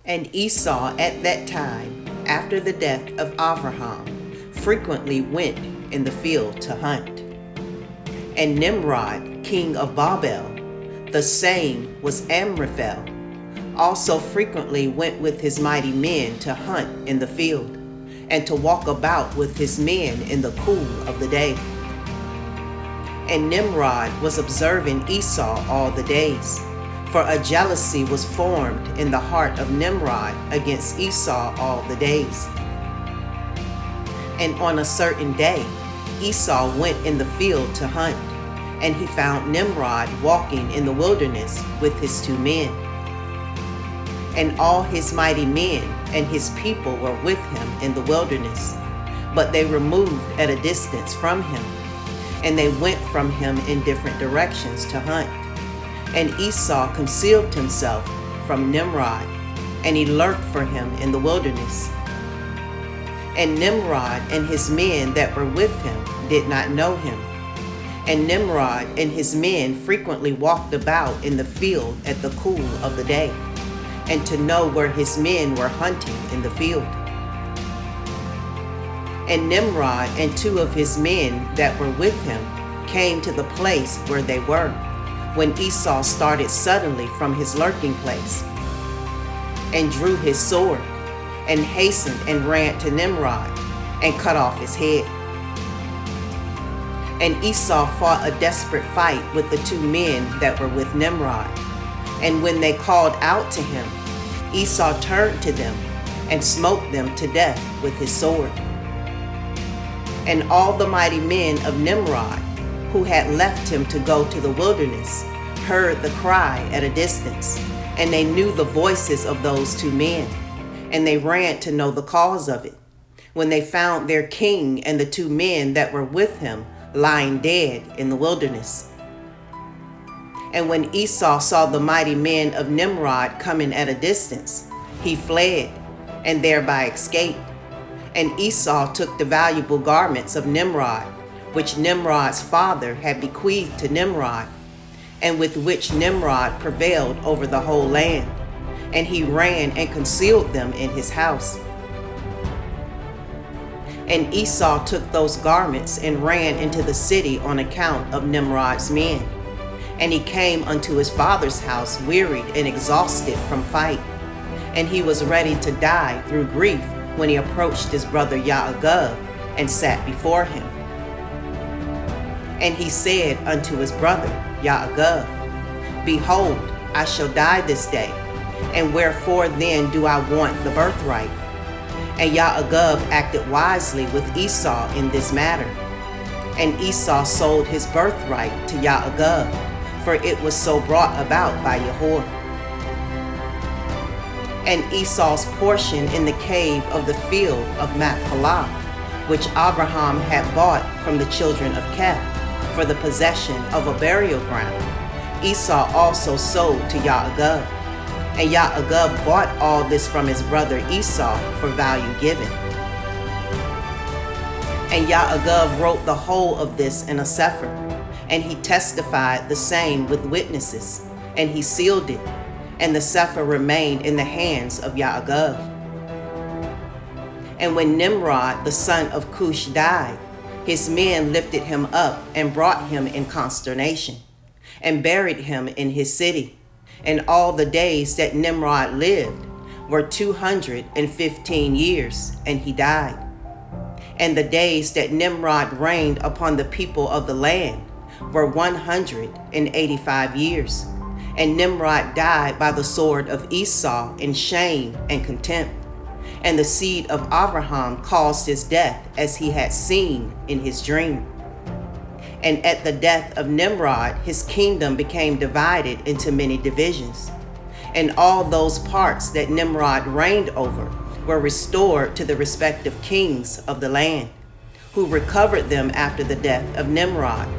And Esau at that time, after the death of Abraham, frequently went in the field to hunt. And Nimrod, king of Babel, the same was Amraphel, also frequently went with his mighty men to hunt in the field, and to walk about with his men in the cool of the day. And Nimrod was observing Esau all the days, for a jealousy was formed in the heart of Nimrod against Esau all the days. And on a certain day, Esau went in the field to hunt, and he found Nimrod walking in the wilderness with his 2 men. And all his mighty men and his people were with him in the wilderness, but they removed at a distance from him, and they went from him in different directions to hunt. And Esau concealed himself from Nimrod, and he lurked for him in the wilderness. And Nimrod and his men that were with him did not know him. And Nimrod and his men frequently walked about in the field at the cool of the day, and to know where his men were hunting in the field. And Nimrod and 2 of his men that were with him came to the place where they were, when Esau started suddenly from his lurking place, and drew his sword, and hastened and ran to Nimrod, and cut off his head. And Esau fought a desperate fight with the 2 men that were with Nimrod. And when they called out to him, Esau turned to them and smote them to death with his sword. And all the mighty men of Nimrod, who had left him to go to the wilderness, heard the cry at a distance, and they knew the voices of those 2 men, and they ran to know the cause of it, when they found their king and the 2 men that were with him lying dead in the wilderness. And when Esau saw the mighty men of Nimrod coming at a distance, he fled, and thereby escaped. And Esau took the valuable garments of Nimrod, which Nimrod's father had bequeathed to Nimrod, and with which Nimrod prevailed over the whole land, and he ran and concealed them in his house. And Esau took those garments and ran into the city on account of Nimrod's men. And he came unto his father's house wearied and exhausted from fight. And he was ready to die through grief when he approached his brother Yaakov and sat before him. And he said unto his brother Yaakov, Behold, I shall die this day, and wherefore then do I want the birthright? And Yaakov acted wisely with Esau in this matter. And Esau sold his birthright to Yaakov, for it was so brought about by YASHAR. And Esau's portion in the cave of the field of Machpelah, which Abraham had bought from the children of Keth for the possession of a burial ground, Esau also sold to Yaakov. And Yaakov bought all this from his brother Esau for value given. And Yaakov wrote the whole of this in a sefer, and he testified the same with witnesses, and he sealed it, and the sefer remained in the hands of Yaakov. And when Nimrod, the son of Cush, died, his men lifted him up and brought him in consternation, and buried him in his city. And all the days that Nimrod lived were 215 years, and he died. And the days that Nimrod reigned upon the people of the land were 185 years. And Nimrod died by the sword of Esau in shame and contempt. And the seed of Abraham caused his death, as he had seen in his dream. And at the death of Nimrod, his kingdom became divided into many divisions. And all those parts that Nimrod reigned over were restored to the respective kings of the land, who recovered them after the death of Nimrod.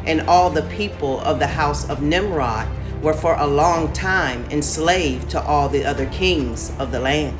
And all the people of the house of Nimrod were for a long time enslaved to all the other kings of the land.